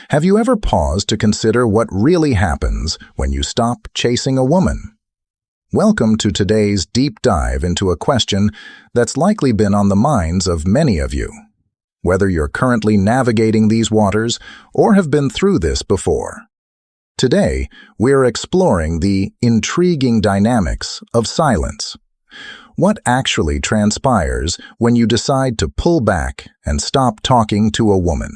Have you ever paused to consider what really happens when you stop chasing a woman? Welcome to today's deep dive into a question that's likely been on the minds of many of you. Whether you're currently navigating these waters or have been through this before. Today, we're exploring the intriguing dynamics of silence. What actually transpires when you decide to pull back and stop talking to a woman?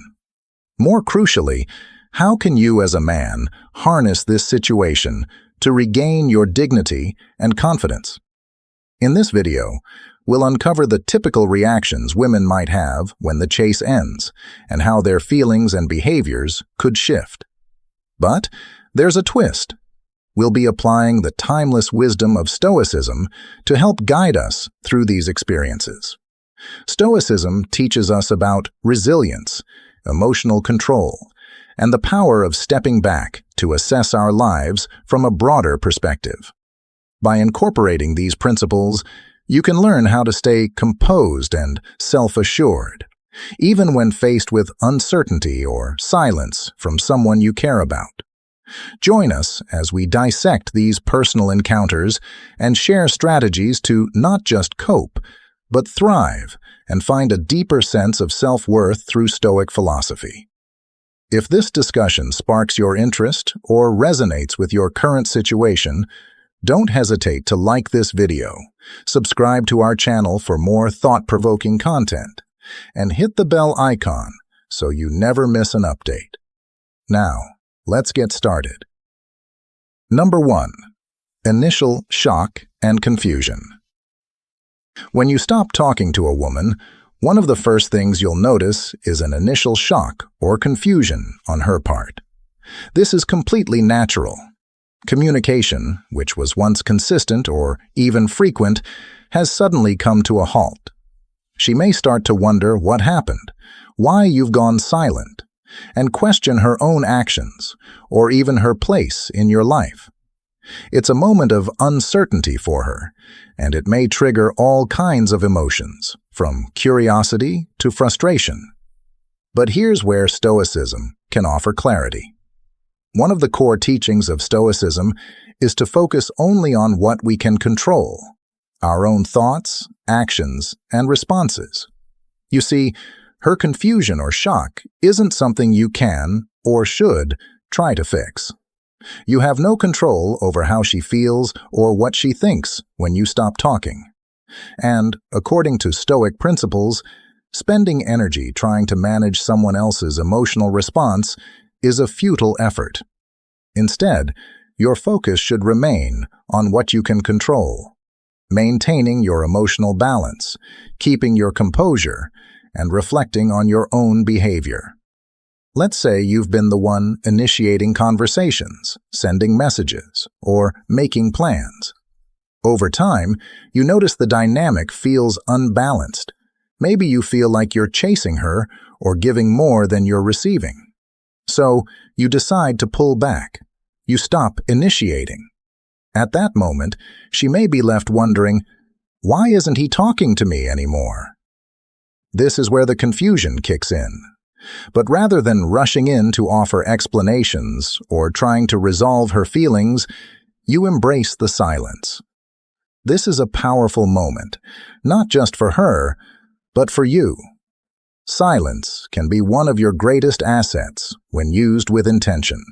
More crucially, how can you as a man harness this situation to regain your dignity and confidence? In this video, we'll uncover the typical reactions women might have when the chase ends and how their feelings and behaviors could shift. But there's a twist. We'll be applying the timeless wisdom of Stoicism to help guide us through these experiences. Stoicism teaches us about resilience, emotional control, and the power of stepping back to assess our lives from a broader perspective. By incorporating these principles, you can learn how to stay composed and self-assured, even when faced with uncertainty or silence from someone you care about. Join us as we dissect these personal encounters and share strategies to not just cope, but thrive and find a deeper sense of self-worth through Stoic philosophy. If this discussion sparks your interest or resonates with your current situation, don't hesitate to like this video, subscribe to our channel for more thought-provoking content, and hit the bell icon so you never miss an update. Now, let's get started. Number 1. Initial shock and confusion. When you stop talking to a woman, one of the first things you'll notice is an initial shock or confusion on her part. This is completely natural. Communication, which was once consistent or even frequent, has suddenly come to a halt. She may start to wonder what happened, why you've gone silent, and question her own actions or even her place in your life. It's a moment of uncertainty for her, and it may trigger all kinds of emotions, from curiosity to frustration. But here's where Stoicism can offer clarity. One of the core teachings of Stoicism is to focus only on what we can control, our own thoughts, actions, and responses. You see, her confusion or shock isn't something you can, or should, try to fix. You have no control over how she feels or what she thinks when you stop talking. And, according to Stoic principles, spending energy trying to manage someone else's emotional response is a futile effort. Instead, your focus should remain on what you can control, maintaining your emotional balance, keeping your composure, and reflecting on your own behavior. Let's say you've been the one initiating conversations, sending messages, or making plans. Over time, you notice the dynamic feels unbalanced. Maybe you feel like you're chasing her or giving more than you're receiving. So, you decide to pull back. You stop initiating. At that moment, she may be left wondering, why isn't he talking to me anymore? This is where the confusion kicks in. But rather than rushing in to offer explanations or trying to resolve her feelings, you embrace the silence. This is a powerful moment, not just for her, but for you. Silence can be one of your greatest assets when used with intention.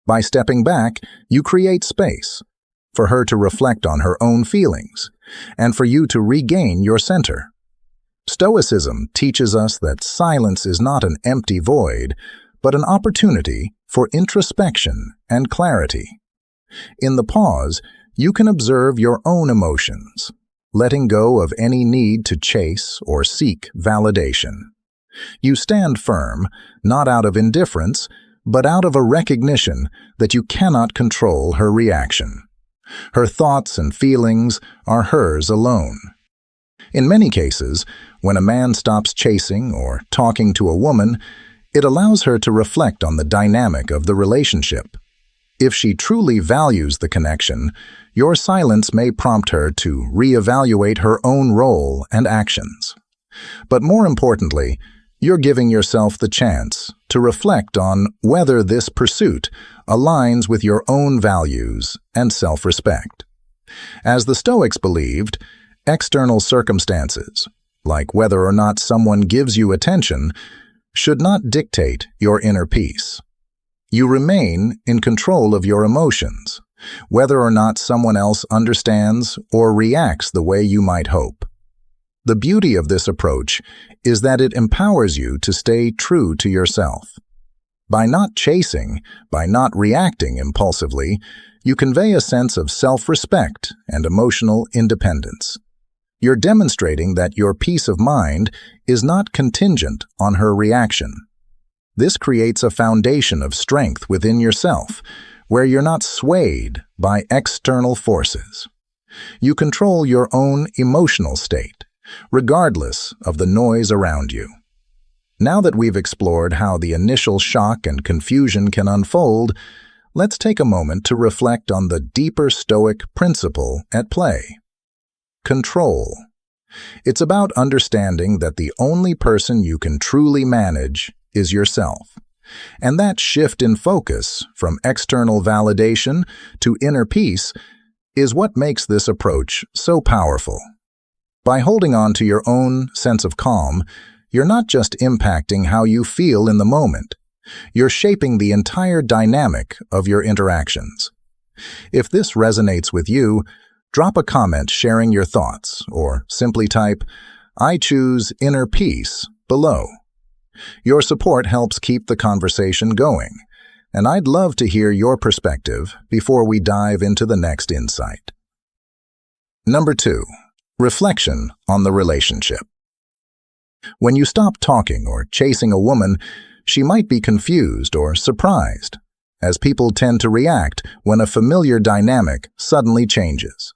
By stepping back, you create space for her to reflect on her own feelings and for you to regain your center. Stoicism teaches us that silence is not an empty void, but an opportunity for introspection and clarity. In the pause, you can observe your own emotions, letting go of any need to chase or seek validation. You stand firm, not out of indifference, but out of a recognition that you cannot control her reaction. Her thoughts and feelings are hers alone. In many cases, when a man stops chasing or talking to a woman, it allows her to reflect on the dynamic of the relationship. If she truly values the connection, your silence may prompt her to reevaluate her own role and actions. But more importantly, You're giving yourself the chance to reflect on whether this pursuit aligns with your own values and self-respect. As the Stoics believed, external circumstances, like whether or not someone gives you attention, should not dictate your inner peace. You remain in control of your emotions, whether or not someone else understands or reacts the way you might hope. The beauty of this approach is that it empowers you to stay true to yourself. By not chasing, by not reacting impulsively, you convey a sense of self-respect and emotional independence. You're demonstrating that your peace of mind is not contingent on her reaction. This creates a foundation of strength within yourself, where you're not swayed by external forces. You control your own emotional state, regardless of the noise around you. Now that we've explored how the initial shock and confusion can unfold, let's take a moment to reflect on the deeper Stoic principle at play. Control. It's about understanding that the only person you can truly manage is yourself. And that shift in focus from external validation to inner peace is what makes this approach so powerful. By holding on to your own sense of calm, you're not just impacting how you feel in the moment. You're shaping the entire dynamic of your interactions. If this resonates with you, drop a comment sharing your thoughts, or simply type, "I choose inner peace," below. Your support helps keep the conversation going, and I'd love to hear your perspective before we dive into the next insight. Number 2. Reflection on the relationship. When you stop talking or chasing a woman, she might be confused or surprised, as people tend to react when a familiar dynamic suddenly changes.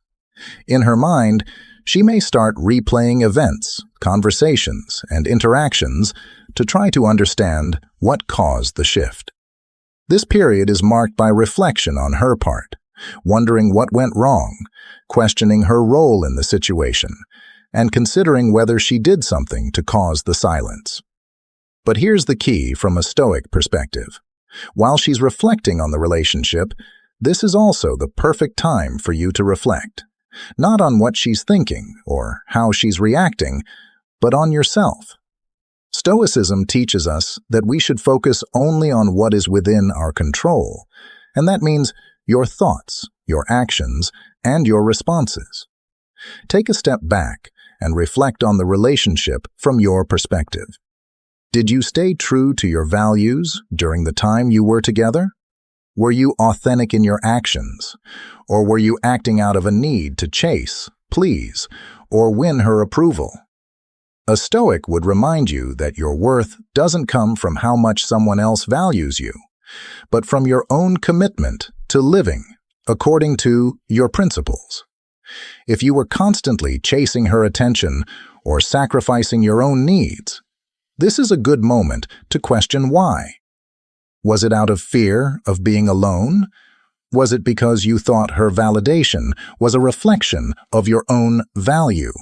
In her mind, she may start replaying events, conversations, and interactions to try to understand what caused the shift. This period is marked by reflection on her part, wondering what went wrong, questioning her role in the situation, and considering whether she did something to cause the silence. But here's the key from a Stoic perspective. While she's reflecting on the relationship, this is also the perfect time for you to reflect, not on what she's thinking or how she's reacting, but on yourself. Stoicism teaches us that we should focus only on what is within our control, and that means your thoughts, your actions, and your responses. Take a step back and reflect on the relationship from your perspective. Did you stay true to your values during the time you were together? Were you authentic in your actions? Or were you acting out of a need to chase, please, or win her approval? A Stoic would remind you that your worth doesn't come from how much someone else values you, but from your own commitment to living according to your principles. If you were constantly chasing her attention or sacrificing your own needs, this is a good moment to question why. Was it out of fear of being alone? Was it because you thought her validation was a reflection of your own value?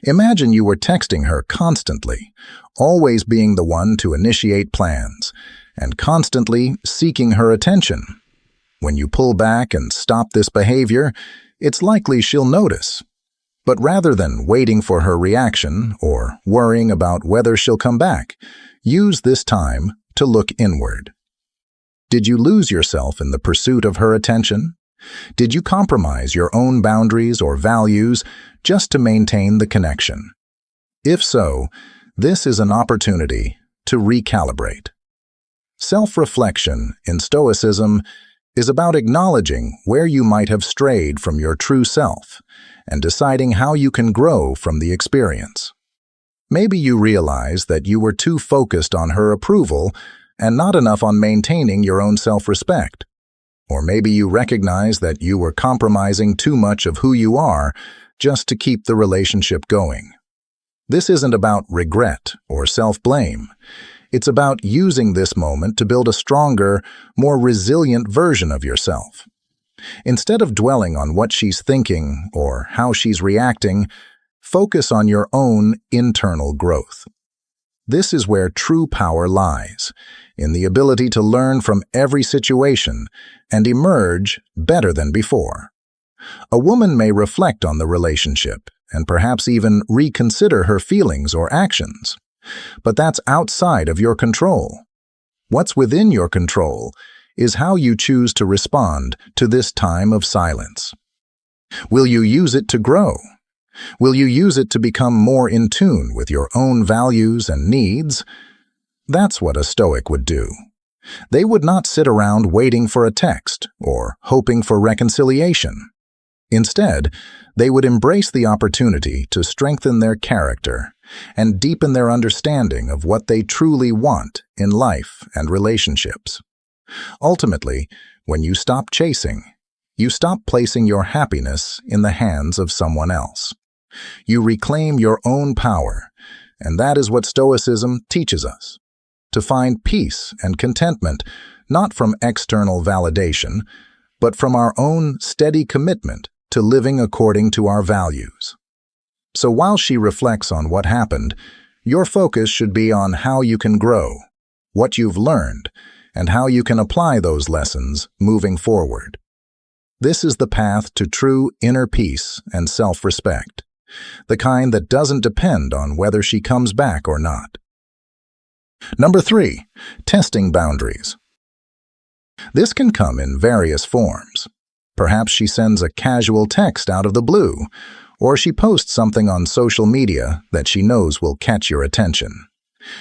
Imagine you were texting her constantly, always being the one to initiate plans, and constantly seeking her attention. When you pull back and stop this behavior, it's likely she'll notice. But rather than waiting for her reaction or worrying about whether she'll come back, use this time to look inward. Did you lose yourself in the pursuit of her attention? Did you compromise your own boundaries or values just to maintain the connection? If so, this is an opportunity to recalibrate. Self-reflection in Stoicism is about acknowledging where you might have strayed from your true self and deciding how you can grow from the experience. Maybe you realize that you were too focused on her approval and not enough on maintaining your own self-respect. Or maybe you recognize that you were compromising too much of who you are just to keep the relationship going. This isn't about regret or self-blame. It's about using this moment to build a stronger, more resilient version of yourself. Instead of dwelling on what she's thinking or how she's reacting, focus on your own internal growth. This is where true power lies, in the ability to learn from every situation and emerge better than before. A woman may reflect on the relationship and perhaps even reconsider her feelings or actions, but that's outside of your control. What's within your control is how you choose to respond to this time of silence. Will you use it to grow? Will you use it to become more in tune with your own values and needs? That's what a Stoic would do. They would not sit around waiting for a text or hoping for reconciliation. Instead, they would embrace the opportunity to strengthen their character and deepen their understanding of what they truly want in life and relationships. Ultimately, when you stop chasing, you stop placing your happiness in the hands of someone else. You reclaim your own power, and that is what Stoicism teaches us. To find peace and contentment, not from external validation, but from our own steady commitment to living according to our values. So while she reflects on what happened, your focus should be on how you can grow, what you've learned, and how you can apply those lessons moving forward. This is the path to true inner peace and self-respect, the kind that doesn't depend on whether she comes back or not. Number 3, testing boundaries. This can come in various forms. Perhaps she sends a casual text out of the blue, or she posts something on social media that she knows will catch your attention.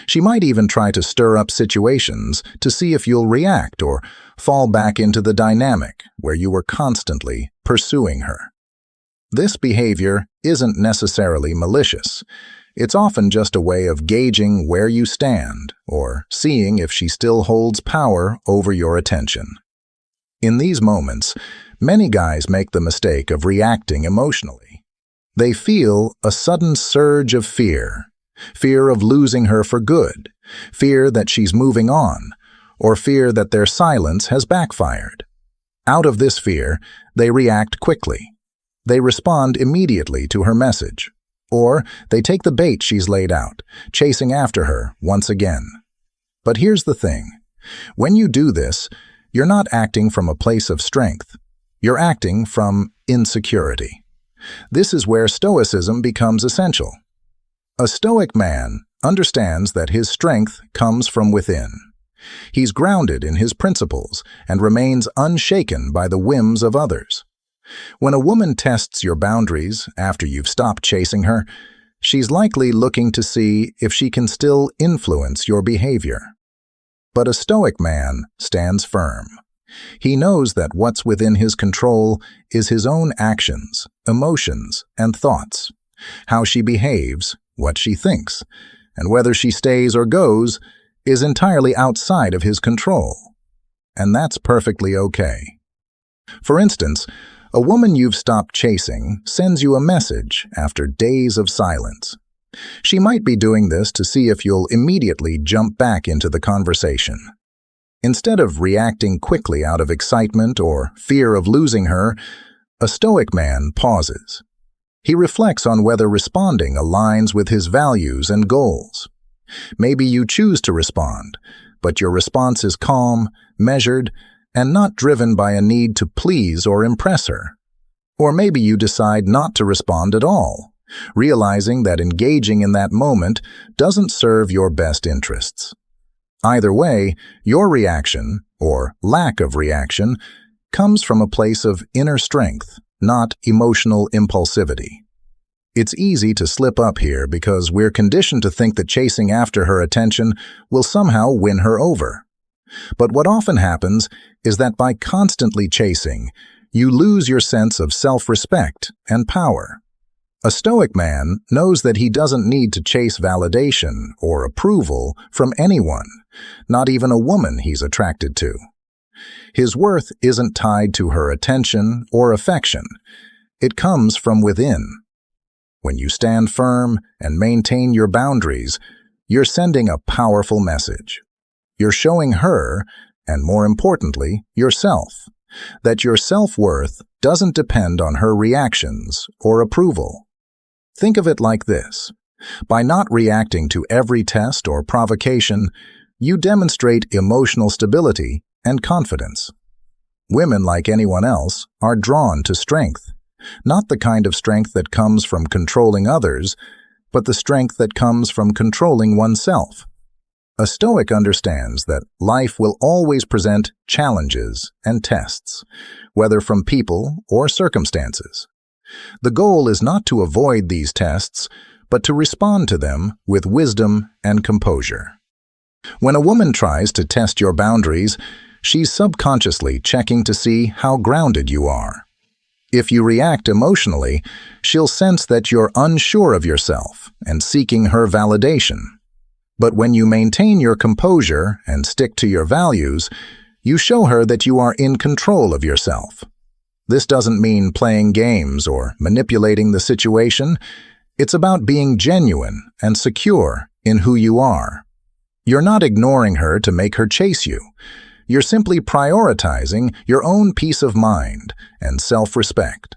She might even try to stir up situations to see if you'll react or fall back into the dynamic where you were constantly pursuing her. This behavior isn't necessarily malicious. It's often just a way of gauging where you stand or seeing if she still holds power over your attention. In these moments, many guys make the mistake of reacting emotionally. They feel a sudden surge of fear of losing her for good, fear that she's moving on, or fear that their silence has backfired. Out of this fear, they react quickly. They respond immediately to her message, or they take the bait she's laid out, chasing after her once again. But here's the thing. When you do this, you're not acting from a place of strength. You're acting from insecurity. This is where Stoicism becomes essential. A Stoic man understands that his strength comes from within. He's grounded in his principles and remains unshaken by the whims of others. When a woman tests your boundaries after you've stopped chasing her, she's likely looking to see if she can still influence your behavior. But a Stoic man stands firm. He knows that what's within his control is his own actions, emotions, and thoughts. How she behaves, what she thinks, and whether she stays or goes is entirely outside of his control. And that's perfectly okay. For instance, a woman you've stopped chasing sends you a message after days of silence. She might be doing this to see if you'll immediately jump back into the conversation. Instead of reacting quickly out of excitement or fear of losing her, a Stoic man pauses. He reflects on whether responding aligns with his values and goals. Maybe you choose to respond, but your response is calm, measured, and not driven by a need to please or impress her. Or maybe you decide not to respond at all, realizing that engaging in that moment doesn't serve your best interests. Either way, your reaction, or lack of reaction, comes from a place of inner strength, not emotional impulsivity. It's easy to slip up here because we're conditioned to think that chasing after her attention will somehow win her over. But what often happens is that by constantly chasing, you lose your sense of self-respect and power. A Stoic man knows that he doesn't need to chase validation or approval from anyone, not even a woman he's attracted to. His worth isn't tied to her attention or affection. It comes from within. When you stand firm and maintain your boundaries, you're sending a powerful message. You're showing her, and more importantly, yourself, that your self-worth doesn't depend on her reactions or approval. Think of it like this. By not reacting to every test or provocation, you demonstrate emotional stability and confidence. Women, like anyone else, are drawn to strength, not the kind of strength that comes from controlling others, but the strength that comes from controlling oneself. A Stoic understands that life will always present challenges and tests, whether from people or circumstances. The goal is not to avoid these tests, but to respond to them with wisdom and composure. When a woman tries to test your boundaries, she's subconsciously checking to see how grounded you are. If you react emotionally, she'll sense that you're unsure of yourself and seeking her validation. But when you maintain your composure and stick to your values, you show her that you are in control of yourself. This doesn't mean playing games or manipulating the situation. It's about being genuine and secure in who you are. You're not ignoring her to make her chase you. You're simply prioritizing your own peace of mind and self-respect.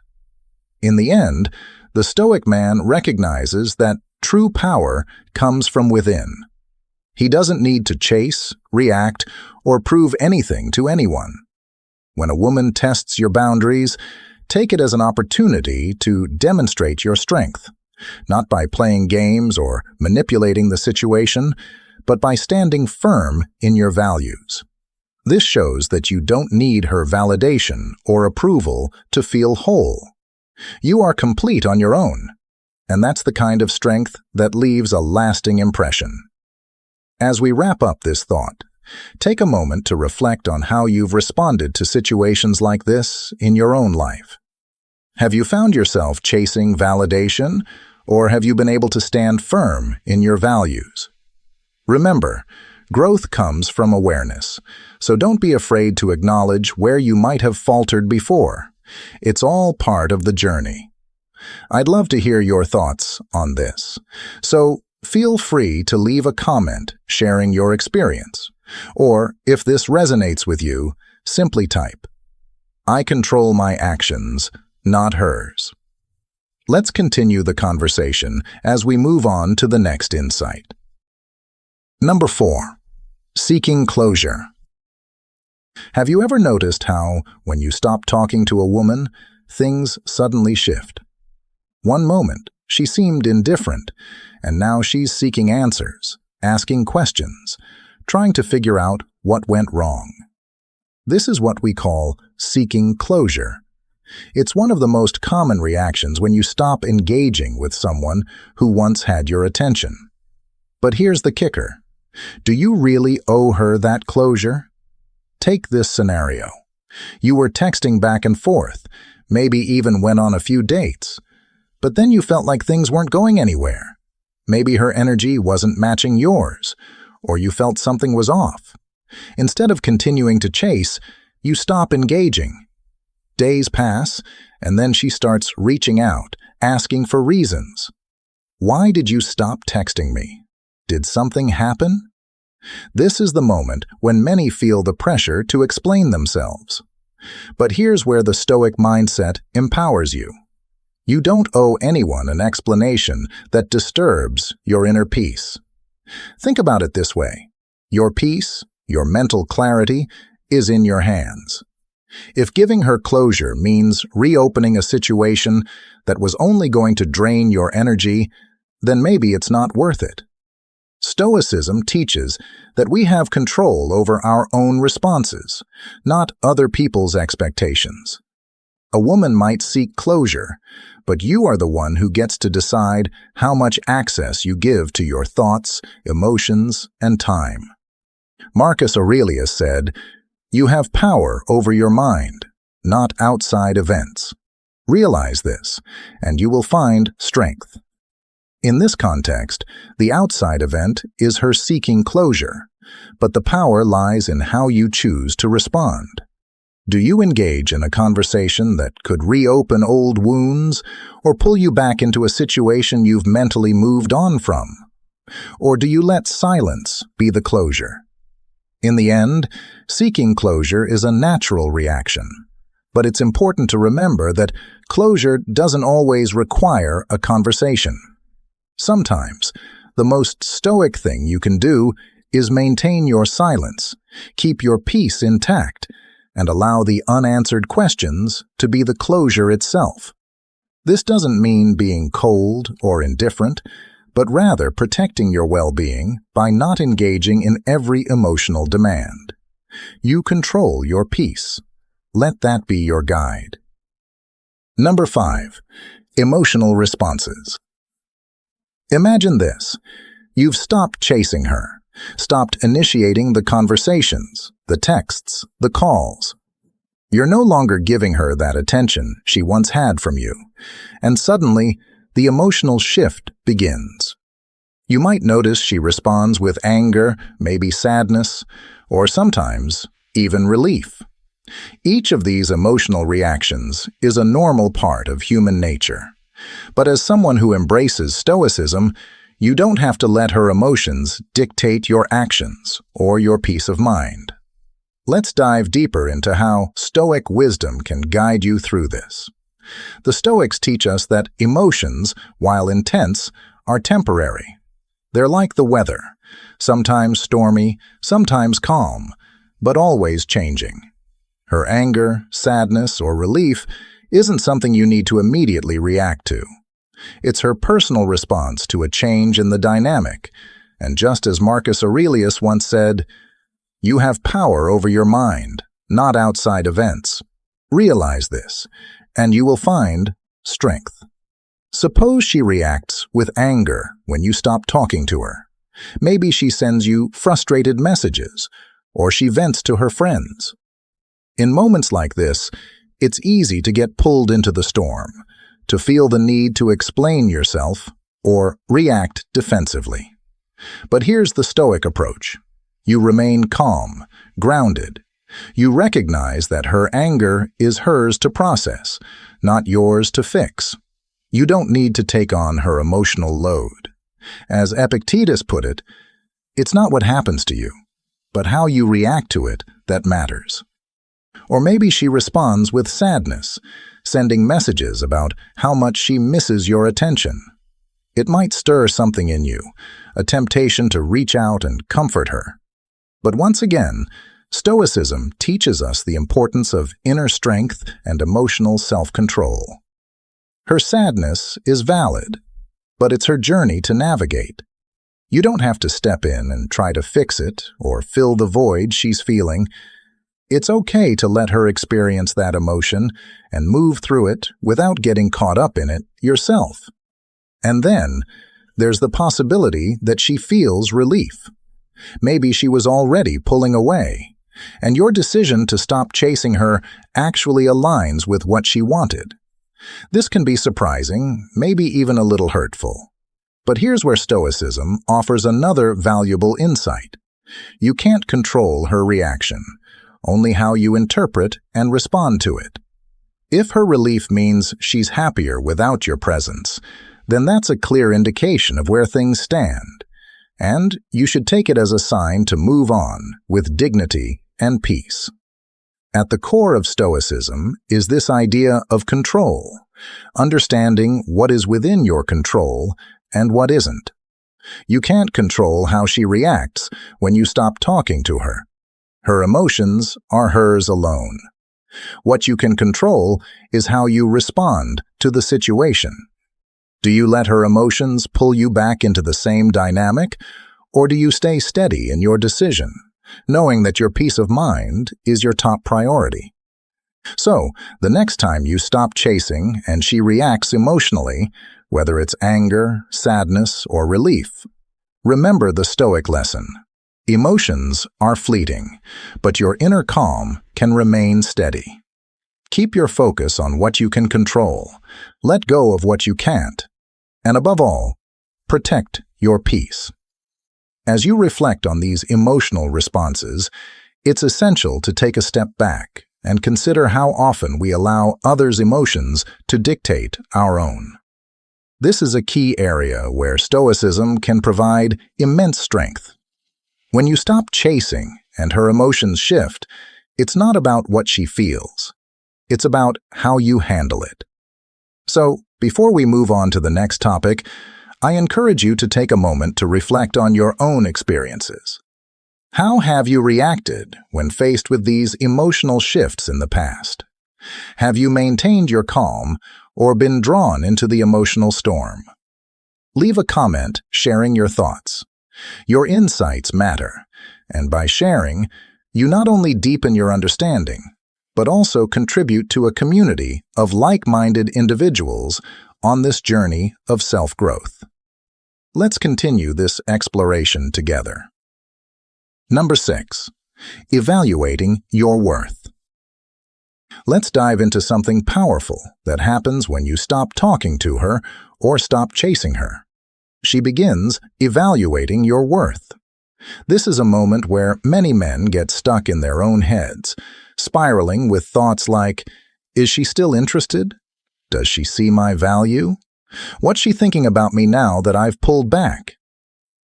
In the end, the Stoic man recognizes that true power comes from within. He doesn't need to chase, react, or prove anything to anyone. When a woman tests your boundaries, take it as an opportunity to demonstrate your strength, not by playing games or manipulating the situation, but by standing firm in your values. This shows that you don't need her validation or approval to feel whole. You are complete on your own, and that's the kind of strength that leaves a lasting impression. As we wrap up this thought, take a moment to reflect on how you've responded to situations like this in your own life. Have you found yourself chasing validation, or have you been able to stand firm in your values? Remember, growth comes from awareness, so don't be afraid to acknowledge where you might have faltered before. It's all part of the journey. I'd love to hear your thoughts on this, so feel free to leave a comment sharing your experience. Or, if this resonates with you, simply type, "I control my actions, not hers." Let's continue the conversation as we move on to the next insight. Number 4. Seeking closure. Have you ever noticed how, when you stop talking to a woman, things suddenly shift? One moment, she seemed indifferent, and now she's seeking answers, asking questions, trying to figure out what went wrong. This is what we call seeking closure. It's one of the most common reactions when you stop engaging with someone who once had your attention. But here's the kicker. Do you really owe her that closure? Take this scenario. You were texting back and forth, maybe even went on a few dates, but then you felt like things weren't going anywhere. Maybe her energy wasn't matching yours, or you felt something was off. Instead of continuing to chase, you stop engaging. Days pass, and then she starts reaching out, asking for reasons. Why did you stop texting me? Did something happen? This is the moment when many feel the pressure to explain themselves. But here's where the Stoic mindset empowers you. You don't owe anyone an explanation that disturbs your inner peace. Think about it this way. Your peace, your mental clarity, is in your hands. If giving her closure means reopening a situation that was only going to drain your energy, then maybe it's not worth it. Stoicism teaches that we have control over our own responses, not other people's expectations. A woman might seek closure, but you are the one who gets to decide how much access you give to your thoughts, emotions, and time. Marcus Aurelius said, "You have power over your mind, not outside events." Realize this, and you will find strength. In this context, the outside event is her seeking closure, but the power lies in how you choose to respond. Do you engage in a conversation that could reopen old wounds or pull you back into a situation you've mentally moved on from? Or do you let silence be the closure? In the end, seeking closure is a natural reaction, but it's important to remember that closure doesn't always require a conversation. Sometimes, the most stoic thing you can do is maintain your silence, keep your peace intact, and allow the unanswered questions to be the closure itself. This doesn't mean being cold or indifferent, but rather protecting your well-being by not engaging in every emotional demand. You control your peace. Let that be your guide. Number 5. Emotional responses. Imagine this. You've stopped chasing her, stopped initiating the conversations, the texts, the calls. You're no longer giving her that attention she once had from you, and suddenly, the emotional shift begins. You might notice she responds with anger, maybe sadness, or sometimes even relief. Each of these emotional reactions is a normal part of human nature. But as someone who embraces Stoicism, you don't have to let her emotions dictate your actions or your peace of mind. Let's dive deeper into how Stoic wisdom can guide you through this. The Stoics teach us that emotions, while intense, are temporary. They're like the weather, sometimes stormy, sometimes calm, but always changing. Her anger, sadness, or relief isn't something you need to immediately react to. It's her personal response to a change in the dynamic, and just as Marcus Aurelius once said, "You have power over your mind, not outside events. Realize this, and you will find strength." Suppose she reacts with anger when you stop talking to her. Maybe she sends you frustrated messages, or she vents to her friends. In moments like this, it's easy to get pulled into the storm, to feel the need to explain yourself or react defensively. But here's the Stoic approach. You remain calm, grounded. You recognize that her anger is hers to process, not yours to fix. You don't need to take on her emotional load. As Epictetus put it, it's not what happens to you, but how you react to it that matters. Or maybe she responds with sadness, sending messages about how much she misses your attention. It might stir something in you, a temptation to reach out and comfort her. But once again, Stoicism teaches us the importance of inner strength and emotional self-control. Her sadness is valid, but it's her journey to navigate. You don't have to step in and try to fix it or fill the void she's feeling. It's okay to let her experience that emotion and move through it without getting caught up in it yourself. And then, there's the possibility that she feels relief. Maybe she was already pulling away, and your decision to stop chasing her actually aligns with what she wanted. This can be surprising, maybe even a little hurtful. But here's where Stoicism offers another valuable insight. You can't control her reaction, only how you interpret and respond to it. If her relief means she's happier without your presence, then that's a clear indication of where things stand, and you should take it as a sign to move on with dignity and peace. At the core of Stoicism is this idea of control, understanding what is within your control and what isn't. You can't control how she reacts when you stop talking to her. Her emotions are hers alone. What you can control is how you respond to the situation. Do you let her emotions pull you back into the same dynamic, or do you stay steady in your decision, knowing that your peace of mind is your top priority? So, the next time you stop chasing and she reacts emotionally, whether it's anger, sadness, or relief, remember the Stoic lesson. Emotions are fleeting, but your inner calm can remain steady. Keep your focus on what you can control, let go of what you can't, and above all, protect your peace. As you reflect on these emotional responses, it's essential to take a step back and consider how often we allow others' emotions to dictate our own. This is a key area where Stoicism can provide immense strength. When you stop chasing and her emotions shift, it's not about what she feels. It's about how you handle it. So, before we move on to the next topic, I encourage you to take a moment to reflect on your own experiences. How have you reacted when faced with these emotional shifts in the past? Have you maintained your calm or been drawn into the emotional storm? Leave a comment sharing your thoughts. Your insights matter, and by sharing, you not only deepen your understanding, but also contribute to a community of like-minded individuals on this journey of self-growth. Let's continue this exploration together. Number 6. Evaluating your worth. Let's dive into something powerful that happens when you stop talking to her or stop chasing her. She begins evaluating your worth. This is a moment where many men get stuck in their own heads, spiraling with thoughts like, is she still interested? Does she see my value? What's she thinking about me now that I've pulled back?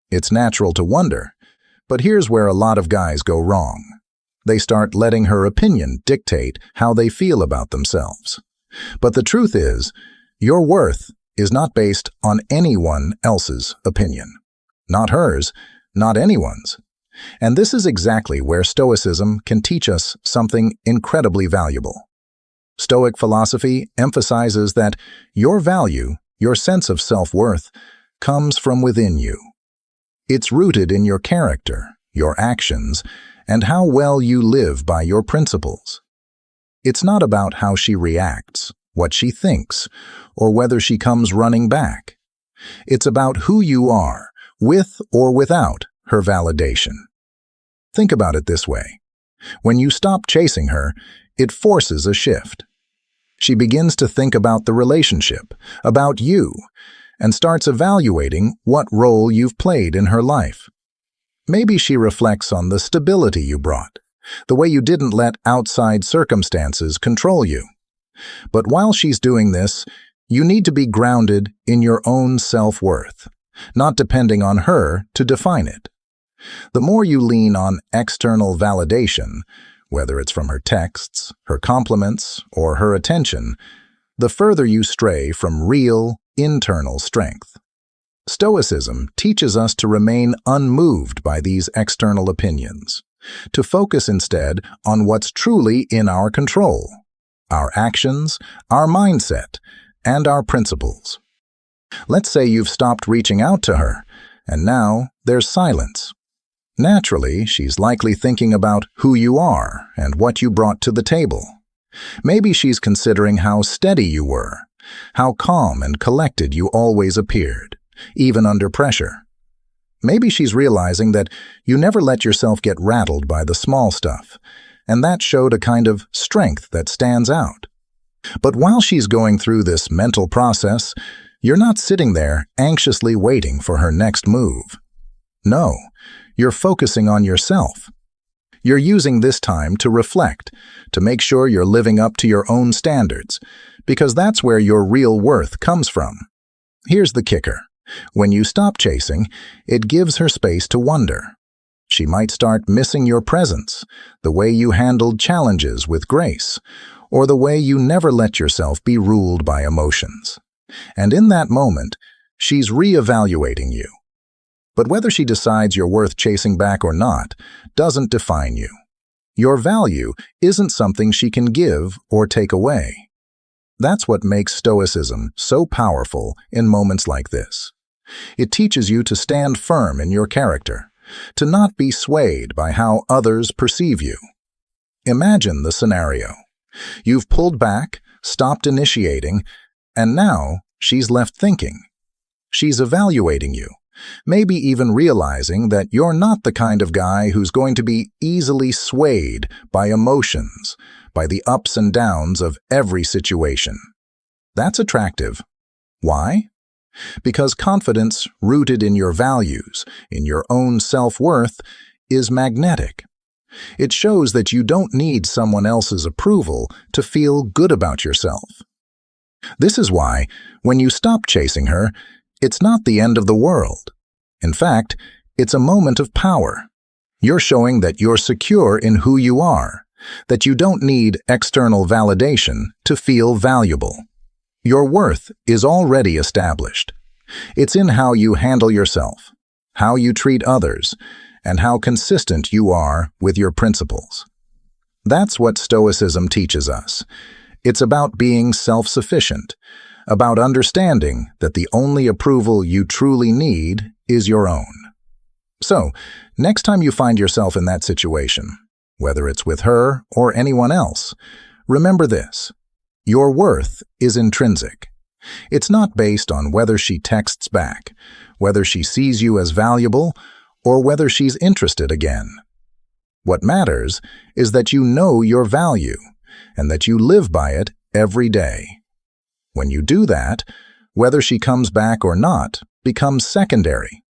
It's natural to wonder, but here's where a lot of guys go wrong. They start letting her opinion dictate how they feel about themselves. But the truth is, your worth is not based on anyone else's opinion. Not hers, not anyone's. And this is exactly where Stoicism can teach us something incredibly valuable. Stoic philosophy emphasizes that your value, your sense of self-worth, comes from within you. It's rooted in your character, your actions, and how well you live by your principles. It's not about how she reacts, what she thinks, or whether she comes running back. It's about who you are, with or without her validation. Think about it this way. When you stop chasing her, it forces a shift. She begins to think about the relationship, about you, and starts evaluating what role you've played in her life. Maybe she reflects on the stability you brought, the way you didn't let outside circumstances control you. But while she's doing this, you need to be grounded in your own self-worth, not depending on her to define it. The more you lean on external validation, whether it's from her texts, her compliments, or her attention, the further you stray from real, internal strength. Stoicism teaches us to remain unmoved by these external opinions, to focus instead on what's truly in our control, our actions, our mindset, and our principles. Let's say you've stopped reaching out to her, and now there's silence. Naturally, she's likely thinking about who you are and what you brought to the table. Maybe she's considering how steady you were, how calm and collected you always appeared, even under pressure. Maybe she's realizing that you never let yourself get rattled by the small stuff, and that showed a kind of strength that stands out. But while she's going through this mental process, you're not sitting there anxiously waiting for her next move. No, you're focusing on yourself. You're using this time to reflect, to make sure you're living up to your own standards, because that's where your real worth comes from. Here's the kicker. When you stop chasing, it gives her space to wonder. She might start missing your presence, the way you handled challenges with grace, or the way you never let yourself be ruled by emotions. And in that moment, she's reevaluating you. But whether she decides you're worth chasing back or not doesn't define you. Your value isn't something she can give or take away. That's what makes Stoicism so powerful in moments like this. It teaches you to stand firm in your character, to not be swayed by how others perceive you. Imagine the scenario. You've pulled back, stopped initiating, and now she's left thinking. She's evaluating you, maybe even realizing that you're not the kind of guy who's going to be easily swayed by emotions, by the ups and downs of every situation. That's attractive. Why? Because confidence rooted in your values, in your own self-worth, is magnetic. It shows that you don't need someone else's approval to feel good about yourself. This is why, when you stop chasing her, it's not the end of the world. In fact, it's a moment of power. You're showing that you're secure in who you are, that you don't need external validation to feel valuable. Your worth is already established. It's in how you handle yourself, how you treat others, and how consistent you are with your principles. That's what Stoicism teaches us. It's about being self-sufficient, about understanding that the only approval you truly need is your own. So, next time you find yourself in that situation, whether it's with her or anyone else, remember this: your worth is intrinsic. It's not based on whether she texts back, whether she sees you as valuable, or whether she's interested again. What matters is that you know your value and that you live by it every day. When you do that, whether she comes back or not becomes secondary.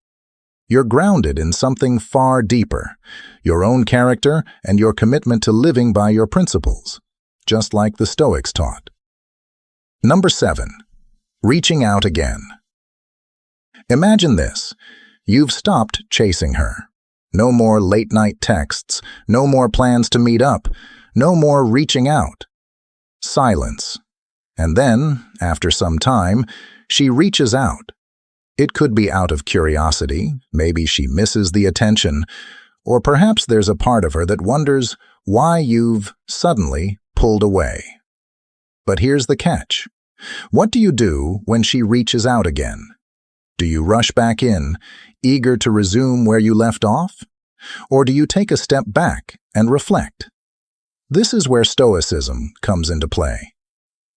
You're grounded in something far deeper, your own character and your commitment to living by your principles, just like the Stoics taught. Number 7. Reaching out again. Imagine this. You've stopped chasing her. No more late-night texts, no more plans to meet up, no more reaching out. Silence. And then, after some time, she reaches out. It could be out of curiosity, maybe she misses the attention, or perhaps there's a part of her that wonders why you've suddenly pulled away. But here's the catch. What do you do when she reaches out again? Do you rush back in, eager to resume where you left off? Or do you take a step back and reflect? This is where Stoicism comes into play.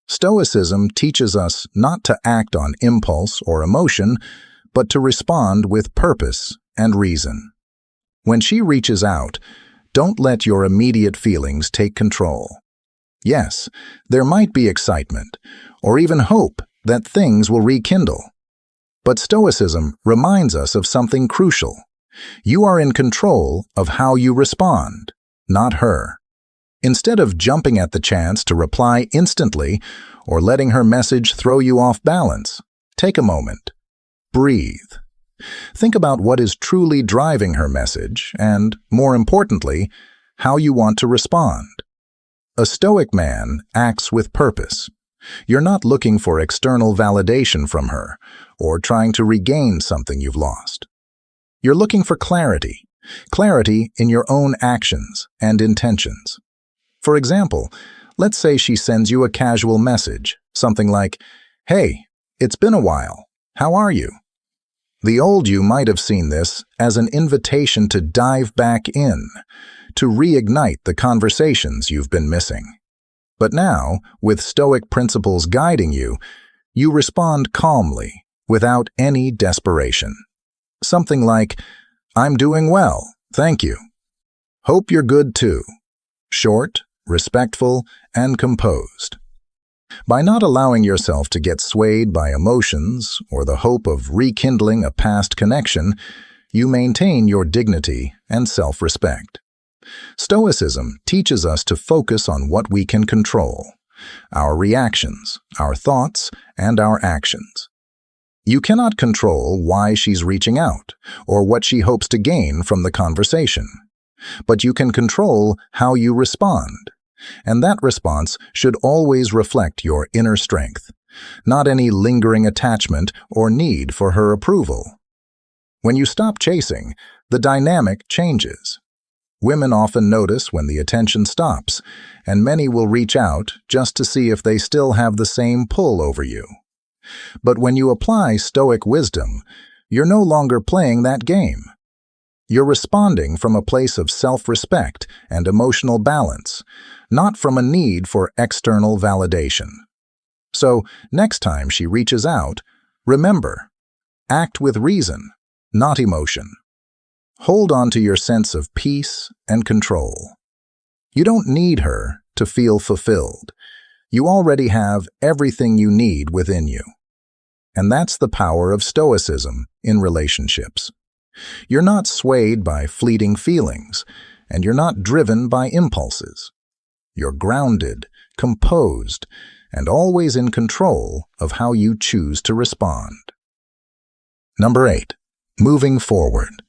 Stoicism teaches us not to act on impulse or emotion, but to respond with purpose and reason. When she reaches out, don't let your immediate feelings take control. Yes, there might be excitement, or even hope that things will rekindle. But Stoicism reminds us of something crucial. You are in control of how you respond, not her. Instead of jumping at the chance to reply instantly or letting her message throw you off balance, take a moment. Breathe. Think about what is truly driving her message and, more importantly, how you want to respond. A Stoic man acts with purpose. You're not looking for external validation from her or trying to regain something you've lost. You're looking for clarity in your own actions and intentions. For example, let's say she sends you a casual message, something like, "Hey, it's been a while. How are you?" The old you might have seen this as an invitation to dive back in, to reignite the conversations you've been missing. But now, with Stoic principles guiding you, you respond calmly, without any desperation. Something like, "I'm doing well, thank you. Hope you're good too." Short, respectful, and composed. By not allowing yourself to get swayed by emotions or the hope of rekindling a past connection, you maintain your dignity and self-respect. Stoicism teaches us to focus on what we can control: our reactions, our thoughts, and our actions. You cannot control why she's reaching out or what she hopes to gain from the conversation, but you can control how you respond, and that response should always reflect your inner strength, not any lingering attachment or need for her approval. When you stop chasing, the dynamic changes. Women often notice when the attention stops, and many will reach out just to see if they still have the same pull over you. But when you apply Stoic wisdom, you're no longer playing that game. You're responding from a place of self-respect and emotional balance, not from a need for external validation. So, next time she reaches out, remember, act with reason, not emotion. Hold on to your sense of peace and control. You don't need her to feel fulfilled. You already have everything you need within you. And that's the power of Stoicism in relationships. You're not swayed by fleeting feelings, and you're not driven by impulses. You're grounded, composed, and always in control of how you choose to respond. Number 8. Moving forward.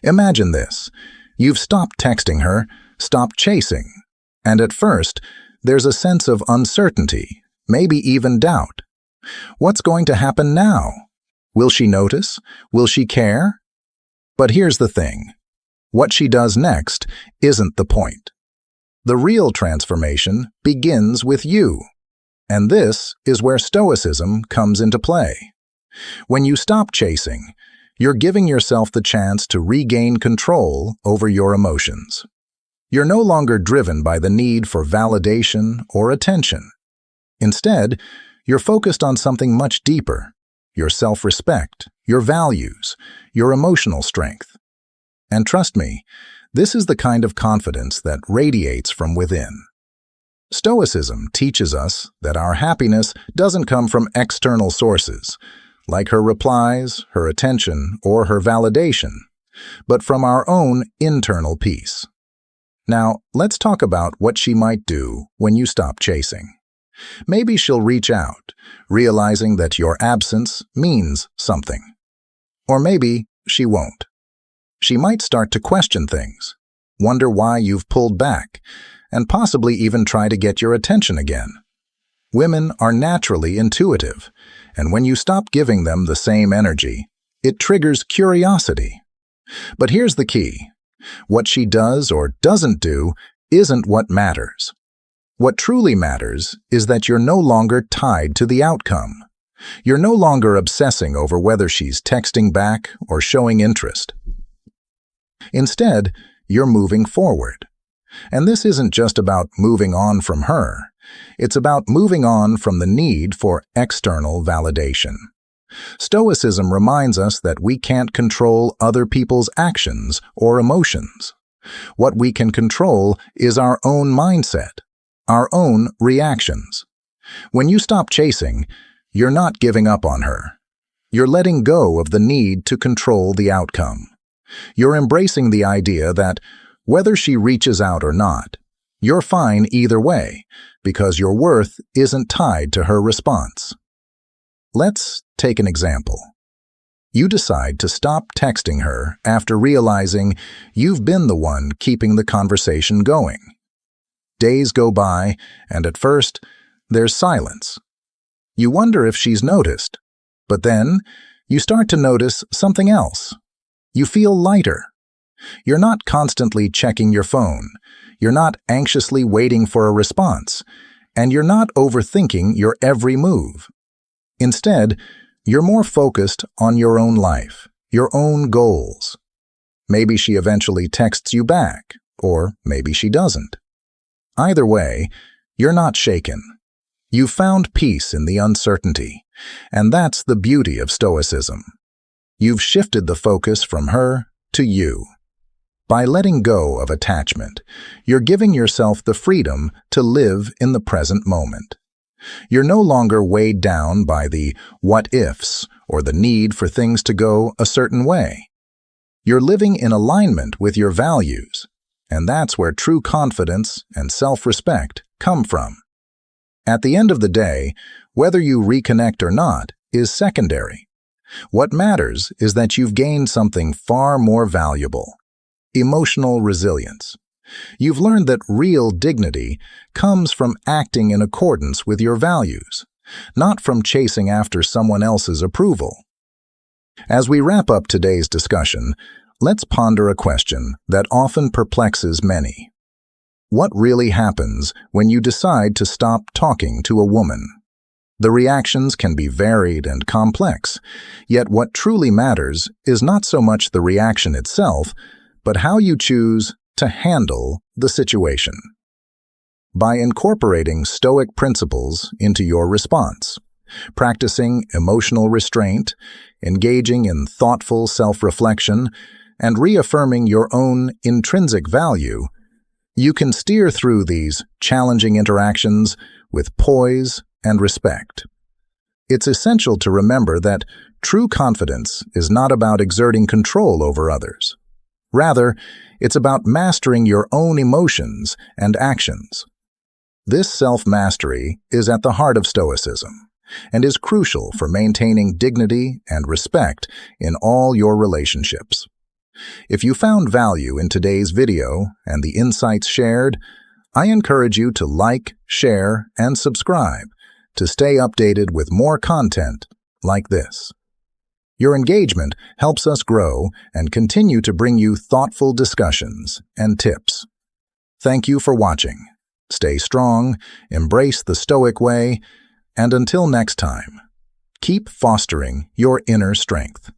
Imagine this. You've stopped texting her, stopped chasing, and at first, there's a sense of uncertainty, maybe even doubt. What's going to happen now? Will she notice? Will she care? But here's the thing. What she does next isn't the point. The real transformation begins with you. And this is where Stoicism comes into play. When you stop chasing, you're giving yourself the chance to regain control over your emotions. You're no longer driven by the need for validation or attention. Instead, you're focused on something much deeper: your self-respect, your values, your emotional strength. And trust me, this is the kind of confidence that radiates from within. Stoicism teaches us that our happiness doesn't come from external sources, like her replies, her attention, or her validation, but from our own internal peace. Now, let's talk about what she might do when you stop chasing. Maybe she'll reach out, realizing that your absence means something. Or maybe she won't. She might start to question things, wonder why you've pulled back, and possibly even try to get your attention again. Women are naturally intuitive, and when you stop giving them the same energy, it triggers curiosity. But here's the key. What she does or doesn't do isn't what matters. What truly matters is that you're no longer tied to the outcome. You're no longer obsessing over whether she's texting back or showing interest. Instead, you're moving forward. And this isn't just about moving on from her. It's about moving on from the need for external validation. Stoicism reminds us that we can't control other people's actions or emotions. What we can control is our own mindset, our own reactions. When you stop chasing, you're not giving up on her. You're letting go of the need to control the outcome. You're embracing the idea that whether she reaches out or not, you're fine either way, because your worth isn't tied to her response. Let's take an example. You decide to stop texting her after realizing you've been the one keeping the conversation going. Days go by, and at first, there's silence. You wonder if she's noticed, but then you start to notice something else. You feel lighter. You're not constantly checking your phone. You're not anxiously waiting for a response, and you're not overthinking your every move. Instead, you're more focused on your own life, your own goals. Maybe she eventually texts you back, or maybe she doesn't. Either way, you're not shaken. You've found peace in the uncertainty, and that's the beauty of Stoicism. You've shifted the focus from her to you. By letting go of attachment, you're giving yourself the freedom to live in the present moment. You're no longer weighed down by the what-ifs or the need for things to go a certain way. You're living in alignment with your values, and that's where true confidence and self-respect come from. At the end of the day, whether you reconnect or not is secondary. What matters is that you've gained something far more valuable: emotional resilience. You've learned that real dignity comes from acting in accordance with your values, not from chasing after someone else's approval. As we wrap up today's discussion, let's ponder a question that often perplexes many. What really happens when you decide to stop talking to a woman? The reactions can be varied and complex, yet what truly matters is not so much the reaction itself, but how you choose to handle the situation. By incorporating Stoic principles into your response, practicing emotional restraint, engaging in thoughtful self-reflection, and reaffirming your own intrinsic value, you can steer through these challenging interactions with poise and respect. It's essential to remember that true confidence is not about exerting control over others. Rather, it's about mastering your own emotions and actions. This self-mastery is at the heart of Stoicism and is crucial for maintaining dignity and respect in all your relationships. If you found value in today's video and the insights shared, I encourage you to like, share, and subscribe to stay updated with more content like this. Your engagement helps us grow and continue to bring you thoughtful discussions and tips. Thank you for watching. Stay strong, embrace the Stoic way, and until next time, keep fostering your inner strength.